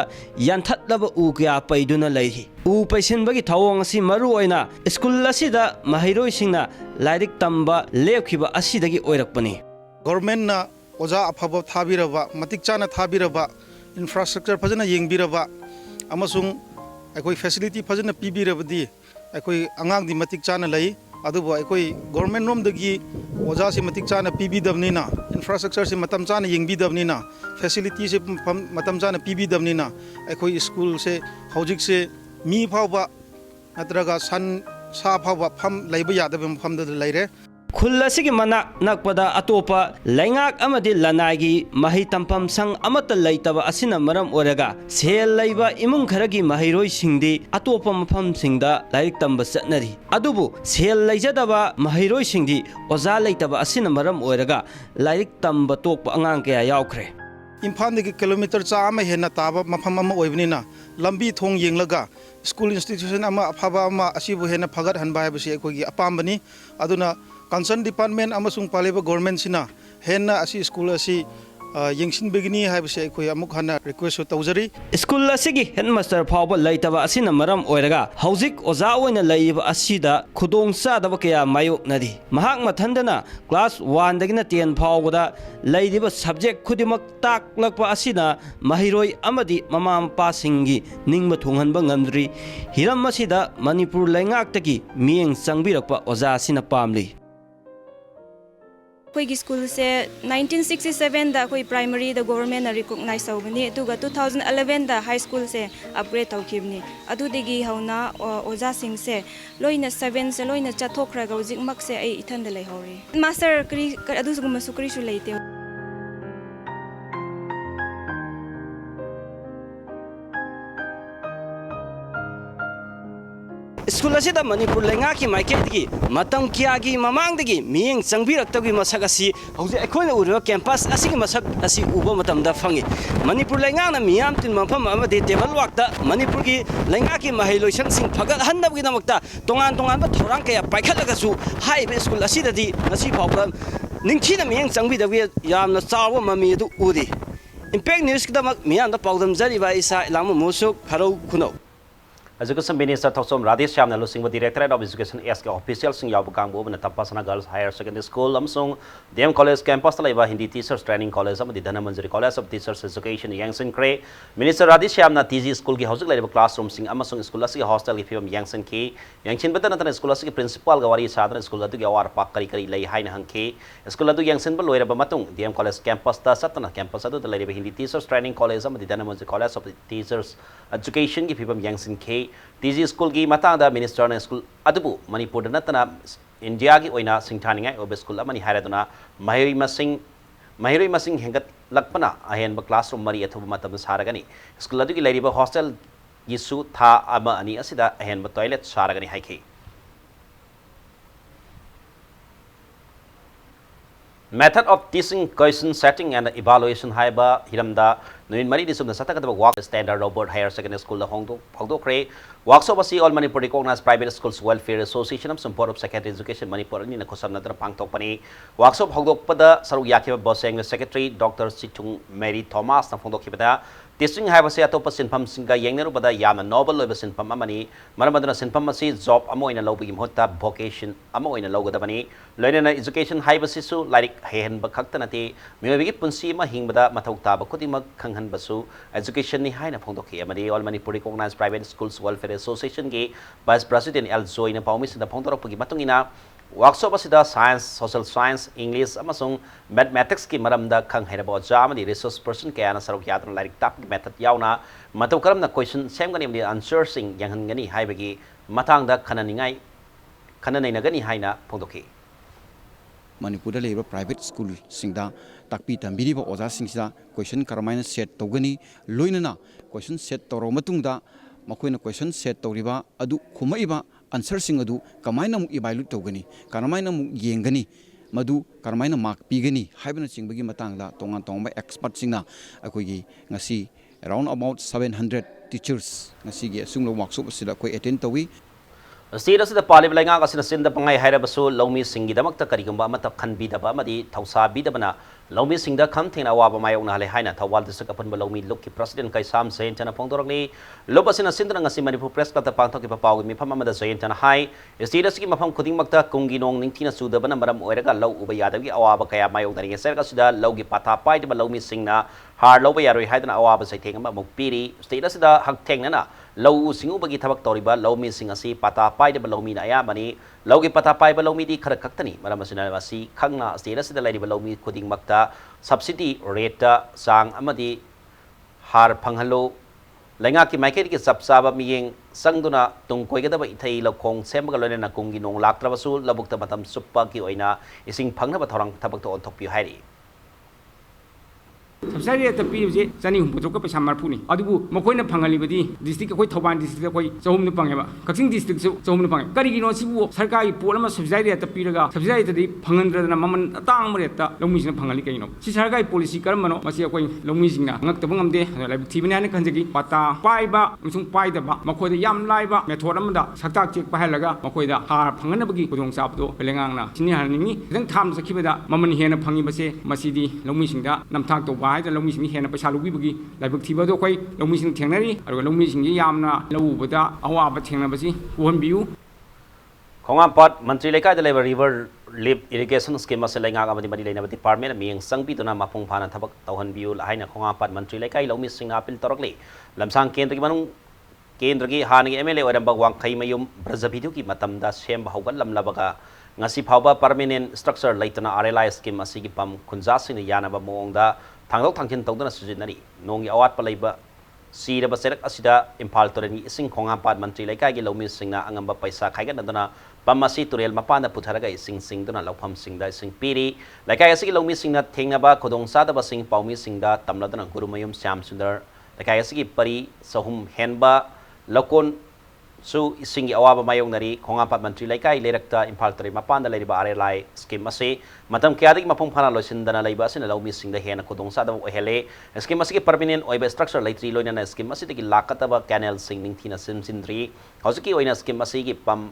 S13: yanthatlaba u kya paiduna leiri u paisinbagi thawong asi maru oina school asida mahiroi singna lairik tamba lepkhiba asidagi oirakpani
S3: government na oja afaba thabiraba matik chana thabiraba infrastructure phajana yengbiraba amasung akoi facility phajana pibirabadi akoi angang di matik chana lai adubo akoi government rom dagi oja si matik chana pibidabnina infrastructure si matam chana yengbidabnina facility se matam chana pibidabnina akoi school se hojik se mi phawba natraga san sa phawba pham laiba yadaba pham da laire
S13: khul asigi manak nakpada atopa laingak amadi lanagi mahi tampam sang amata laitaba asina maram oraga sel laiba imung kharagi mahiroi singdi atopa mafam singda lairik tamba satnari adubu sel laijadaba mahiroi singdi oza laitaba asina maram oraga lairik tamba tokpa angang kaya yaukre
S3: Imphal dagi kilometer chaama henna taba mafam ama oibnina lambi thong yenglaga school institution ama afaba ama asibu henna phagat hanba habasi akogi apambani aduna concern department amasung paleba government sina henna asi school asi yengsin begini habase akoi amuk hana request tawjari
S13: school asigi headmaster phawba laitaba asina maram oiraga hojik oza oina laiba asida khudong sadaba kaya mayok nadi mahak mathandana class 1 dagina 10 phawbada laidiba subject khudimak taklakpa asina mahiroi amadi mama mapa singi ningma thonghanba ngamdri hiram asida Manipur laingaktagi mieng changbirakpa oza sina pamli
S15: अखोई school से 1967 दा अखोई primary दा government recognise तौबनी अदुगा 2011 दा high school से upgrade तौखिबनी अदुदगी हौना ओजा सिंह से लोइना 7 से लोइना चथोखरागा हजिक मक से आई इथन दा लेहौरी मास्टर करी अदुसगुम सुकरी सु लेते
S13: School asida Manipur lenga ki market ki matam kya gi mamang dagi mieng changbirak tagi masak asi hauji ekhoina uriba campus asigi masak asi uba matam da fangi Manipur lenga na miyam tin mafam amadi table wakta Manipur ki lenga ki mahiloisang sing phagat handab gi namakta tongan ba thorang kaya paikhatlaga su hai be school asida di ngasi phawga ningkhina mieng changbi dagi yamna chawa mami du uri impact news kidamak miyam da pawdam jari ba isa ilama musuk kharau khunau
S1: Education Minister Thoksom Radhesh Shyamna Lusingba Directorate of Education SK officials sing yabu kangbu na Tapasana Girls Higher Secondary School amsung DM College campus laiba Hindi Teachers Training College amadi Dhanamanjari College of Teachers Education Yangsen Kre Minister Radhesh Shyamna TG school ki hosik laiba classroom sing amsung school asigi hostel ki phim Yangsen ki Yangsen bata natana school asigi principal gawari sadana school adu awar pak kari lai haina hangke school adu Yangsen ba loira ba matung DM College campus ta satana campus adu laiba Hindi Teachers Training College amadi Dhanamanjari College of Teachers Education ki phim Yangsen ke TG school ki matangda minister na school adubu Manipur natana India ki oina singthaningai obe school amani haraduna mahiroi masing hengat lakpana ahen ba classroom mari athuba matam saragani school adu ki lairiba hostel gisu tha ama ani asida ahen ba toilet saragani haike Method of teaching, question setting and evaluation haiba hiramda nuin mari di sumna satakadaba work standard Robert Higher Secondary School la hongdo kre workshop asi all Manipur recognized private schools welfare association of support of secondary education Manipur ni na khosam nadra pangtok pani workshop hongdok pada saru yakhiba boseng secretary Dr. Situng Mary Thomas na phongdok khibada teaching haiba se atopa sinpham singa yengneru bada yamna noble loiba sinpham amani maramadana sinpham asi job amo ina lobigi mohta vocation amo ina logadabani loinana education haiba sisu like hen ba khakta nati miyobigi punsi ma hingbada mathau taba khudimak khanghan basu education ni haina phongdokhi amadi all Manipur recognized private schools welfare association ge vice president L Joy na paumi sida phongdorokpagi matungina workshop asida science social science English amasung mathematics ki maramda khang hairaba oja amadi resource person kaya na sarok yatna like tap method yauna matau karamna question semgani amadi answer sing yanghangani haibagi matangda khananingai khananainagani haina phongdokhi
S16: Manipur da private school singda takpi tambiri ba oja singsida question karamaina set togani loinana question set toro matungda makoina question set toriba adu khumaiba answer sing adu kamaina mu evaluate togani karamaina mu yengani madu karamaina mark pigani haibana singbagi matangda tongan tongba expert singna akogi ngasi around about 700 teachers ngasi ge sunglo workshop sida koi attend tawi
S1: State asida palib lainga asina sinda pangai hairabasu lomi singi damakta karigumba amata khanbidaba amadi thausa bidabana lomi singda kham thena awaba mayokna hale haina thawal district apanba lomi lukki president kaisam sain chana phongdorangni lobasina sindra ngasi Manipur press club ta pangthoki papawi mifam amada sain chana hai state asigi mafam khudingmakta kungi nong ningthina sudabana maram oiraga law uba yadagi awaba kaya mayoknari serga sida lawgi patha paidaba lomi singna har loba yaroi haidana awaba saitheng ama mukpiri state asida haktengnana Lau singu bagi tabak toriba lau mi singasi pata pai de lau mi na ya mani lau gi pata pai lau mi di khara kaktani maram asina wasi khangna state sida lai lau mi khuding makta subsidy rate sang amadi har phanghalo lainga ki maike ki sapsaba mi yeng sangduna tung koi gadaba ithai lokhong semba loina na kungi nong laktrabasu labukta matam suppa ki oina ising phangna ba thorang tabak to onthokpi hairi
S17: Subsidy at the PJ, Sunny Putoka Samarpuni. Adu, Mokoina Pangalibadi, district of Toban district of Zom Pangaba, Kating district of Zom Pang, Karigino Sibu, Sarkai, Polama subsidy at the Piraga, subsidy at the Pangandra Maman, Tamareta, Lomis and Pangalicano. Sisargai policy Carmano, Masia Lomisina, Naktabum de, like Tibiana Kanzaki, Pata, Paiba, Musum Paidaba, Makoda Yam Laiba, Metoramada, Satak Pahalaga, Makoida, Har Panganabaki, Pudong Sapdo, Pelangana, Sinihani, then Tam Sakibada, Maman Hena Pangibase, Masidi, Lomisinda, Namtak to the Lomising Hena Pasalubi, like Tibo, Lomising Tenary, or Lomising Yamna, Lowada, Awaba Tenabasi, one view.
S1: Kongampat Mantri Leka the River Lip Irrigation Scheme Masalenga of the Madilena Department, being Sang Pituna Mapung Pana Tabak, Tauhan View, Haina Kongampat Mantri Leka, Lomising Apil Torokli, Lamsang Kendriman Kendrigi, Hani Emile, or Bawang Kaimayum, Brazapiduki, Matamda, Shem Hogan Lam Labaga. Ngasi phauba permanent structure laitana RLI scheme asigi pam khunjasi ni yanaba mongda thangdok thangkin tawdana sujinari nongi awat palaiba siraba serak asida Imphal torani ising khongampat mantri laikai gi lomi singna angamba paisa khaiga nadana pamasi turel mapana putharaga ising singduna lopham singda ising piri laikai asigi lomi singna thengnaba khodong sada ba sing paumi singda tamladana gurumayum syam sundar laikai asigi pari sahum henba lokon So, ising awaba mayong nari Kongampat Mantri Laikai Lerakta Imphal Tori Mapanda Laiba RLI scheme ase matam kyadik mapung phana loisin dana laiba sin law missing the hena kudong sa da hele scheme ase permanent oiba structure laitri loina na scheme ase tiki lakataba canal singning thina sindri hosiki oina scheme ase gi pam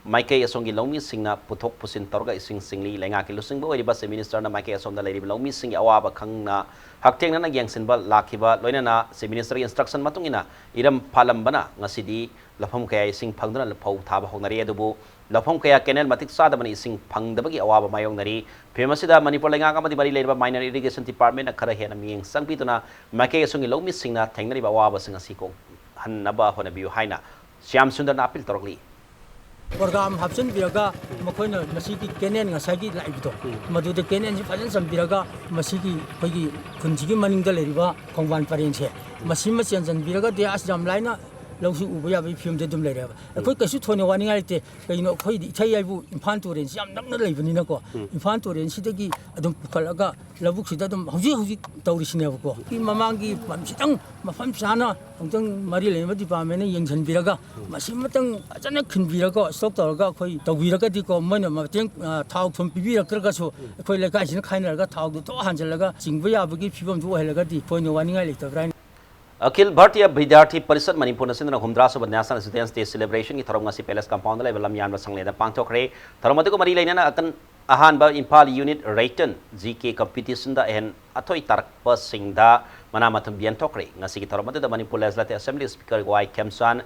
S1: Maike asongi lomi singna puthok pusin torga ising singli lenga ki lusing bo riba se minister na maike asom da lady lomi sing awaba khangna hakteng na yang sinba lakhiba loina na se minister instruction matungina iram phalam bana ngasidi lafam kaya ising phangdana lafau thaba honari adubu lafam kaya canal matik sada bani ising phangdabagi awaba mayong nari femasida Manipur lenga ka mati bari leba minor irrigation department na khara hena miyeng sangpituna maike asongi lomi singna thengnari ba awaba singa siko hannaba hona biu haina Syam Sundar na apil torokli
S18: program hapsun biraga makoina masiki kenen ngasagi laibdo madude kenen fajan sambiraga masiki koigi kunjigi maningda leriba khongwan parenche masima chenjan biraga de as jam laina ꯂꯧꯁꯨ ꯎꯕ ꯌꯥꯕꯒꯤ ꯐꯤꯕꯝꯗ ꯑꯗꯨꯝ ꯂꯩꯔꯦꯕ ꯑꯩꯈꯣꯏ ꯀꯩꯁꯨ ꯊꯣꯏꯅ ꯋꯥꯅꯤꯡꯉꯥꯏ ꯂꯩꯇꯦ ꯀꯩꯅꯣ ꯑꯩꯈꯣꯏꯗꯤ ꯏꯊꯩ ꯍꯥꯏꯕꯨ ꯏꯝꯐꯥꯜ ꯇꯨꯔꯦꯟꯁꯤ ꯌꯥꯝ ꯅꯛꯅ ꯂꯩꯕꯅꯤꯅꯀꯣ ꯏꯝꯐꯥꯜ ꯇꯨꯔꯦꯟꯁꯤꯗꯒꯤ ꯑꯗꯨꯝ ꯄꯨꯈꯠꯂꯒ ꯂꯧꯕꯨꯛꯁꯤꯗ ꯑꯗꯨꯝ ꯍꯧꯖꯤꯛ ꯇꯧꯔꯤꯁꯤꯅꯦꯕꯀꯣ ꯃꯃꯥꯡꯒꯤ ꯈꯤꯇꯪ ꯃꯐꯝ ꯆꯥꯅ ꯑꯃꯨꯛꯇꯪ ꯃꯔꯤ ꯂꯩꯅꯕ ꯗꯤꯄꯥꯔꯠꯃꯦꯟꯅ ꯌꯦꯡꯁꯤꯟꯕꯤꯔꯒ ꯃꯁꯤꯃꯇꯪ ꯐꯖꯅ ꯈꯤꯟꯕꯤꯔꯒ ꯁ꯭ꯇꯣꯛ ꯇꯧꯔꯒ ꯑꯩꯈꯣꯏ ꯇꯧꯕꯤꯔꯒꯗꯤꯀꯣ ꯃꯣꯏꯅ ꯃꯇꯦꯡ ꯊꯥꯎ ꯊꯨꯝ ꯄꯤꯕꯤꯔꯛꯇ꯭ꯔꯒꯁꯨ ꯑꯩꯈꯣꯏ ꯂꯩꯀꯥꯏꯁꯤꯅ ꯈꯥꯏꯅꯔꯒ ꯊꯥꯎꯗꯨ ꯇꯣꯛ ꯍꯥꯟꯖꯤꯜꯂꯒ ꯆꯤꯡꯕ ꯌꯥꯕꯒꯤ ꯐꯤꯕꯝꯗꯨ ꯑꯣꯏꯍꯜꯂꯒꯗꯤ ꯑꯩꯈꯣꯏꯅ ꯋꯥꯅꯤꯡꯉꯥꯏ ꯂꯩꯇꯕ꯭ꯔꯥ ꯍꯥꯏꯅ
S1: अखिल भारतीय विद्यार्थी परिषद मणिपुर सिंधना हुमद्रा सुब नेशनल स्टूडेंट्स डे सेलिब्रेशन की थरम पैलेस कंपाउंड लेवल लमयान संगलेद पांथोखरे थरम मरी लेना अकन अहानब इम्फाल यूनिट रेटन जीके कंपटीशन एहन अथोई तारक मना मथुम बियनथोखरे थरम Manipur legislative assembly speaker Y Khemchand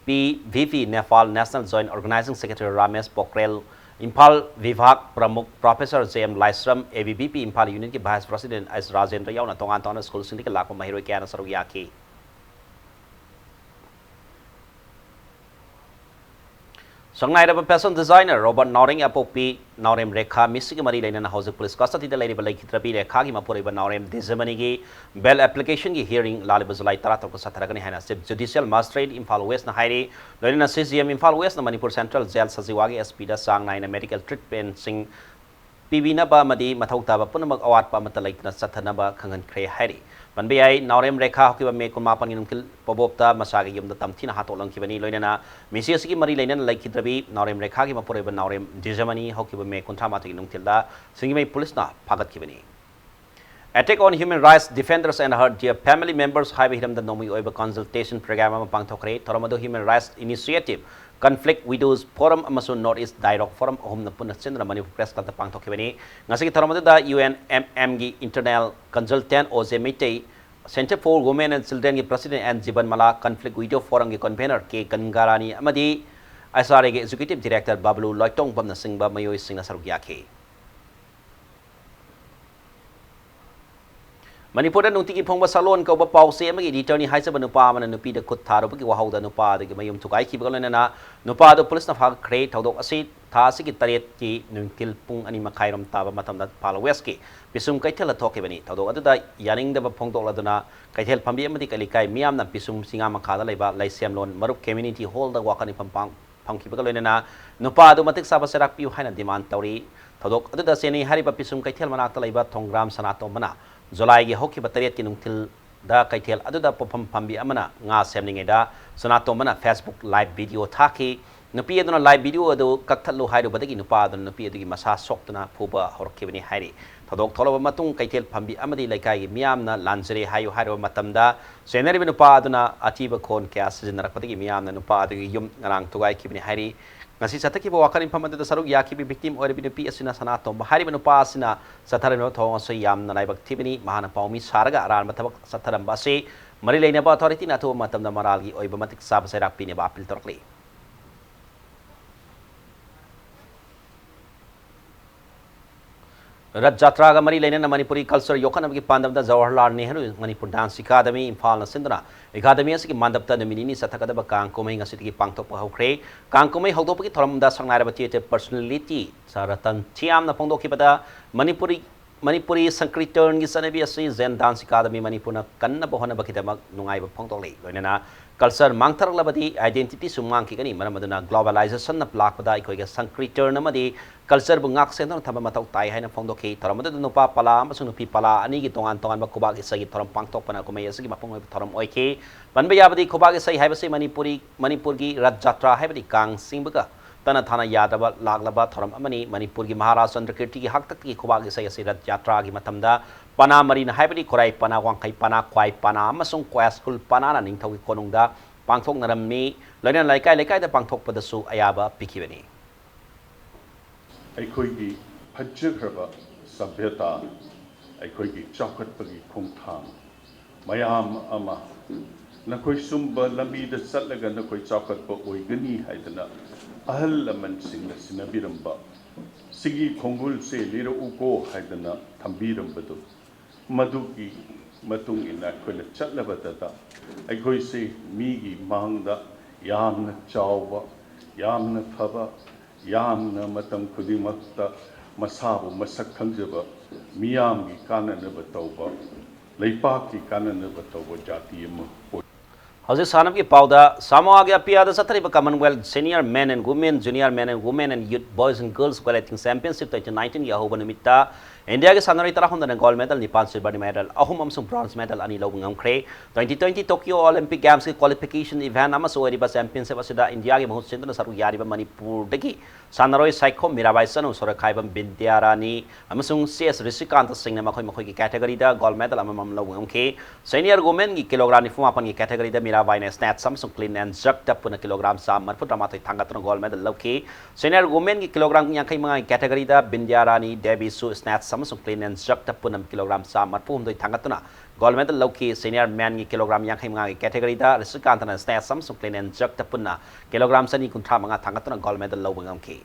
S1: PVP Nepal national joint organising secretary Ramesh Pokhrel Imphal विभाग प्रमुख professor JM Laishram ABVP Imphal unit के वाइस प्रेसिडेंट एस राजेंद्र यावना तोंगान तोंगान स्कूल सिंह के लाखों महिरों क्या सरुक याकी संगनाइरब फैशन डिजाइनर रॉबर्ट नौरेंग अपोपी नौरेम रेखा मिसिग मरी लेना हाउस पुलिस कस्टडी द लेरिब लेखित्रपी रेखा की मपुरेब नौरेम दिजमनी की बेल एप्लीकेशन की हियरिंग लालिब जुलाई 13 को सथरगनी है chief judicial magistrate Imphal west हाइरी लोइना CGM Imphal west Manipur central jail सजीवागी SP दा सांग नाइन मेडिकल ट्रीटमेंट सिंह पीबीनबा मदी मथौ ताबा पुनमक अवाटपा मत लेतना सथनबा खंगनख्रे हाइरी मनबेयाई नौरेम रेखा होकिबा मे कुमापन नुमकिल पबोपता मसागी युमद तमथिना हातोलंखिबनी लोइना मिसियसगी मरी लेना लेखिद्रबी नौरेम रेखा की मपुरेब नौरेम दिजमनी होकिबा मे कुंथामातगी नुमकिलदा सिंगिमै पुलिसना फागतखिबनी Attack on human rights defenders and her dear family members haiba hiramda nomi oiba consultation program ama pangthokre thoramado human rights initiative conflict widows forum amasun north east dialogue forum ahumna punna chendra manipur press club da pangthokibani ngasigi thoramado da UNMM gi internal consultant Oze Meitei Center for Women and Children gi president and Jiban Mala conflict widow forum gi convener K Gangarani amadi SRA gi executive director Bablu Loitong bamna singba mayoi singna saruk yakhe Manipur नुंतिगी फोंबा सालोन कौबा पाउसे अमगी editor नि हाइसबा नुपा मन नुपी the खुद थारबगी वहाउदा नुपा दगी मयम थुकाई खिबगा लेना नुपा द पुलिस न फाग खरे थौदोक असि थासी की तरेत की नुंकिल पुंग अनि मखाइरम ताबा मतमदा फाल वेस्ट की पिसुम कैथेल थोकेबनी थौदोक अदुदा यानिंगदबा फोंदोकलादुना कैथेल फंबी अमदी कलिकाई मियामना पिसुम सिंगा मखादा लेबा लाइसेम लोन मरुप कम्युनिटी हॉल द वाकनि फंपांग फंखिबगा लेना नुपा द मतिक साबा सेराक पिउ हाइना डिमांड तौरी थौदोक अदुदा सेनी हारिबा पिसुम कैथेल मनाक्ता लेबा थोंग्राम सनातो मना जुलाई की होकी तरेत की नुंथिल दा कैथेल अदुदा पफम फंबी अमना nga semningeida sanato mana Facebook live video thaki nupi aduna live video adu kakthalu hairu badagi nupa aduna nupi adugi masa soktuna phuba horkibani hairi thadok tholoba matung kaitel phambi amadi laikai gi miyamna lanjere hayu hairu matamda senari nupa aduna atiba khon kya sijinarakpadagi miyamna nupa adugi yum ngarang tugai kibani hairi ngasi sataki bo wakarin phamada da saruk yaki bi victim or bi nupi asina sanato bahari nupa asina satharan no thong so yam na laibak thibani mahana paumi sarga aran mathabak satharam base mari leina ba authority na to matamda maralgi oiba matik sab serak pine ba apil torkli रथ जात्रा का मरी लेने Manipuri culture योखन की Pandav Jawaharlal Nehru Manipur dance academy Imphal सिंधना अकादमी की मानदब Namini सथकदब Kong कुमई की पांथोप हौख्रे Kong कुमई हौदोप की theorem संगनाइरब theatre personality रतन थियाम फोंदोखिबद मणिपुरी संकीर्तन की चनबी जेन dance academy Manipur कन्नब होनबकीदमक नुंगाइब फोंदोक्ले लोइनना culture मांगथरलबदी identity सुमांगखिगनी मरमदुना globalisation लापदा अखोइगे संकीर्तन अमदी कल्चर बु ngak sen thaba matau tai haina phongdokhi thoramada nupa pala amasung nupi pala ani gi tongan tongan ba kubag isagi thoram pangtok pana kumai asagi mapong thoram oike banba yabadi kubag isai haibase manipur gi rat jatra haibadi kang singbaga tana thana yadaba laglaba thoram amani manipur gi maharashtra chandrakirti gi haktak gi kubag isai ase rat jatra gi matamda pana marina haibadi korai pana wangkai pana kwai pana amasung kwai school pana na ningthau gi konungda pangthok narammi loina laikai da pangthok padasu ayaba pikibani
S19: ꯑꯩꯈꯣꯏꯒꯤ ꯐꯖꯈ꯭ꯔꯕ ꯁꯚ꯭ꯌꯇꯥ ꯑꯩꯈꯣꯏꯒꯤ ꯆꯥꯎꯈꯠꯄꯒꯤ ꯈꯣꯡꯊꯥꯡ ꯃꯌꯥꯝ ꯑꯃ ꯅꯈꯣꯏ ꯁꯨꯝꯕ ꯂꯝꯕꯤꯗ ꯆꯠꯂꯒ ꯅꯈꯣꯏ ꯆꯥꯎꯈꯠꯄ ꯑꯣꯏꯒꯅꯤ ꯍꯥꯏꯗꯅ ꯑꯍꯜ ꯂꯃꯟꯁꯤꯡꯅ ꯁꯤꯟꯅꯕꯤꯔꯝꯕ ꯁꯤꯒꯤ ꯈꯣꯡꯒꯨꯜꯁꯦ ꯂꯤꯔꯛꯎꯀꯣ ꯍꯥꯏꯗꯅ ꯊꯝꯕꯤꯔꯝꯕꯗꯨ ꯃꯗꯨꯒꯤ ꯃꯇꯨꯡ ꯏꯟꯅ ꯑꯩꯈꯣꯏꯅ ꯆꯠꯂꯕꯗ ꯑꯩꯈꯣꯏꯁꯦ ꯃꯤꯒꯤ ꯃꯥꯡꯗ ꯌꯥꯝꯅ ꯆꯥꯎꯕ ꯌꯥꯝꯅ ꯐꯕ यामना मतम खुदिमक्ता मसाबु मसक खंजबा मियामगी काननब तौबा लैपाकी काननब तौबा जाति अमा
S1: Hausa Sanam ki pauda Samoa ge apia da satari ba Commonwealth Senior Men and Women, Junior Men and Women and Youth Boys and Girls Weightlifting Championship 2019 ya hoba nimitta India ge sanari tara honda na gold medal nipan silver medal ahum amsung bronze medal ani lo ngamkre 2020 Tokyo Olympic Games ki qualification event ama so riba championship asida India ge mahut sinduna saru yari ba Manipur dagi sanaroi saikho mirabai sanu sora khaibam Bindyarani amasung CS Rishikant Singh na makhoi ki category da gold medal amam lo ngamkhe senior women ki kilogram ni fumapan ki category da mirabai na snatch samsung clean and jerk tap puna kilogram sam marput ramatai thangatna gold medal lokhe senior women ki kilogram yankai mga category da Bindyarani Devi Su snatch samsung clean and jerk tap puna kilogram sam marpum doi thangatna gold medal lokhe senior man ki kilogram yankai mga category da Rishikant na snatch samsung clean and jerk tap puna kilogram sani kuntra mga thangatna gold medal lo ngamkhe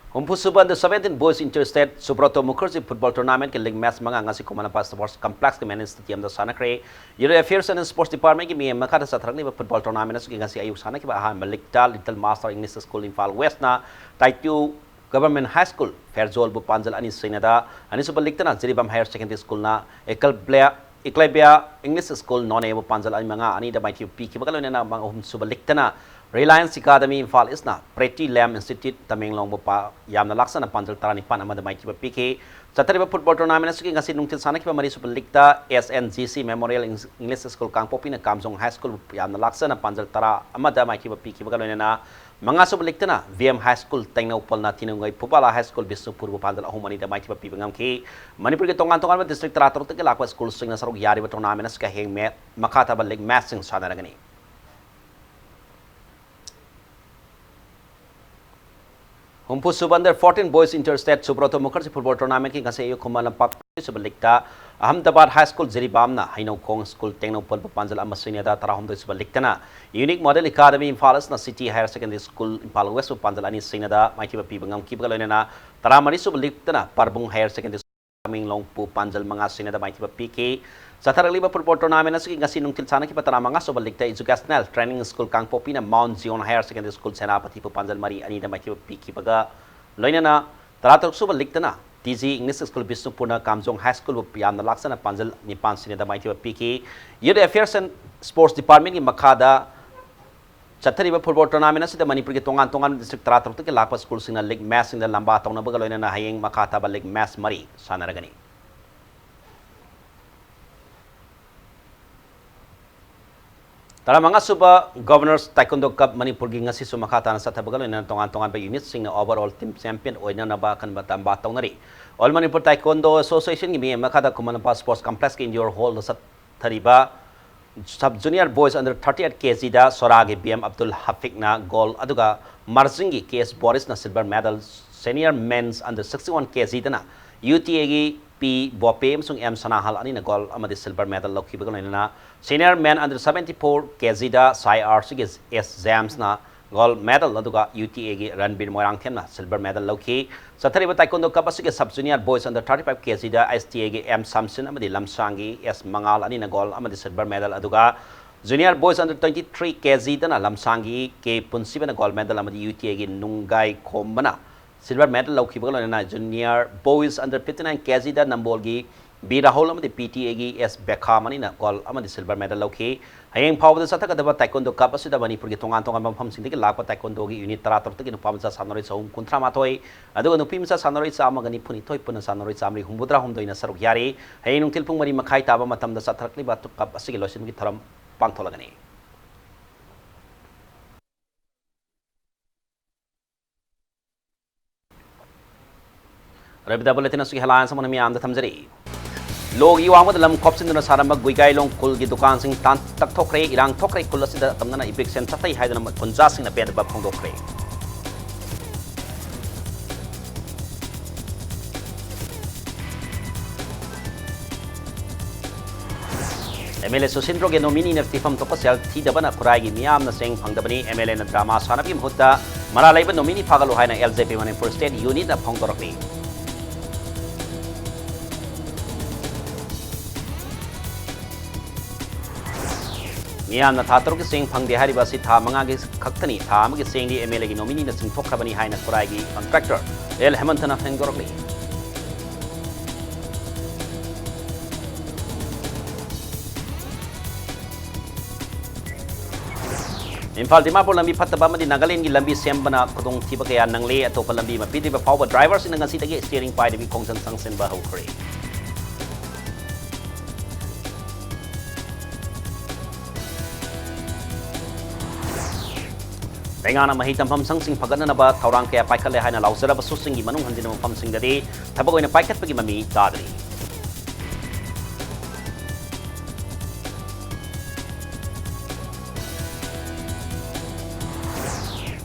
S1: Humpusuban the 17th Boys Interstate Subroto Mukherjee Football Tournament ke league match mga ngasi Kumanapa Sports Complex ke main stadium da sanakre Youth Affairs and Sports Department ki mi makata satrangni football tournament ki ngasi ayuk sana ki ba ha Malikta Little Master English School Imphal West na Taitu Government High School Fairjol bu Panjal ani Sinada ani super Likta na Jiribam Higher Secondary School na Eklebia English School non bu Panjal ani mga ani da mighty P ki bagalo na mga super Likta na Reliance Academy Imphal is na Pretty Lamb Institute Tamenglong Bopa Yamna Laksana Panjal Tarani Pan Amada Mighty PK Satariba Football Tournament Suki Ngasi Nungtil Sana Kipa Mari Super Likta SNGC Memorial English School Kangpopi na Kamsong High School Yamna Laksana Panjal Tara Amada Mighty PK Bagalona na Mga Super Likta na VM High School Tengna Upal na Tinungay Pupala High School Bisupur Panjal Ahumani da Mighty PK Bangamki Manipur ke tongan District Tarator Teke Lakwa School Sing na Sarog Yari ba Tournament na Suka Heng Met Makata ba League Matching Sana Ragani Humpusuban 14 Boys Interstate Subroto Mukherjee Football Tournament ki ngase ayo kumalang pap subalikta Ahmedabad High School Jiribam na Hainaw Kong School Tengnaw Pol Panjal Amasina da tarahom do subalikta na Unique Model Academy Imphal na City Higher Secondary School Imphal West Panjal ani Sinada Mighty Pibangam Kibagalo na taramari subalikta na Parbung Higher Secondary School Minglong Pu Panjal mga Sinada Mighty PK Sa taraliba Football Tournament na sige ngasi nung tilsana ki patara mga subalikta Educational Training School Kangpopi na Mount Zion Higher Secondary School Senapati Pu Panjal Mari ani da Mighty PK baga Loina na taratok subalikta na TZ English School Bisnupur na Kamjong High School Yamna Laksana Panjal Nipan Sinada Mighty PK Youth Affairs and Sports Department ki makada Chatariba Football Tournament na sida Manipur ki tongan district taratok ke lakpa school sina league match sina lamba taw na baga loina na hayeng makata ba league match mari sana ragani Tara mga suba Governors Taekwondo Cup Manipur gi ngasi sumakata na sa tabagalo na tongan-tongan ba unit sing na overall team champion o na ba kan batang bataw na ri. All Manipur Taekwondo Association gi makada kumanapa sports complex ki indoor hall sa tariba sub junior boys under 38 kg da soragi BM Abdul Hafik na gold aduga Marzingi KS Boris na silver medal senior men's under 61 kg da na UTA gi P Bope sung M Sanahal ani na gold amadi silver medal lokhi bagalo na senior men under 74 kg da Sai RC S Jams na gold medal aduga UTA gi Ranbir Moirang them na silver medal lokhi Sathariba Taekwondo Cup asige sub junior boys under 35 kg da STA gi M Samson amadi Lamsangi S Mangal ani na gold amadi silver medal aduga junior boys under 23 kg da na Lamsangi K Punsiba na gold medal amadi UTA gi Nungai Khombana silver medal lokhi bagalo na junior boys under 59 kg da Nambolgi B Rahul amadi PTA gi S Bekha mani na gold amadi silver medal lokhi hayeng phawda sataka da Taekwondo Cup asida Manipur gi tongan bampham singdagi lakpa Taekwondo gi unit 13 gi nupam sa sanori sahum kuntra mathoi aduga nupim sa sanori sama gani phuni thoi puna sanori samri humbudra humdoina saruk yari hayeng nungtil phung mari makhai taba matam da sathrakli ba Cup asigi losin gi tharam pangtholagani Rabida bulletin asigi headlines samana mi amda thamjari Logi wang lam kopsin duna saramba guigai long kul gi dukan sing tan tak thokre irang thokre kul asida tamna ibrik sen tatai haidana punja sing na ped ba phong dokre MLA Susindro ge nomini na tifam to pasel thi dabana kurai gi miam na seng phangdabani MLA na drama sanapi mhutta mara laiba nomini phagalo haina LJP Manipur State Unit na phong dorokni Miam na thatro ki sing phangde hari ba si tha manga gi khaktani tha am gi sing di MLA gi nomini na sing thokhrabani haina kurai gi contractor El Hemantana pheng dorokni Imphal Dimapur lambi phattaba amadi Nagaland gi lambi sembana khudong thiba kaya nangle atopa lambi mapidriba fawba drivers in ngasi dagi steering pai debi khongsan sangsenba hokre. Tengana mahi tampam sangsing pagana ba thaurang kaya paikale haina lausara ba susingi manung hanjina mafam singdadi thabak oina paikat pagi mami dadri.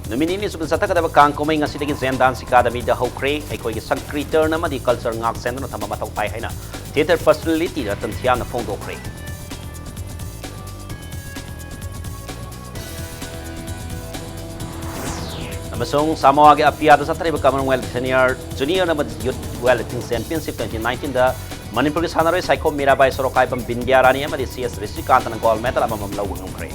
S1: Numini subin sata kada kang komai ngasi dagi zen dance academy da hokre aikoi gi sankritor na madi culture ngak sen no thama mathau pai haina theater personality ratan thiam na phong dokre. Namasong Samoa ge apia da satri ba Commonwealth Senior Junior na Youth Weightlifting Championship 2019 da Manipur ge sanaroi Saiko Mirabai Sorokai bam Bindia Rani amadi CS Rishikant na gold medal amam lawu ngomre.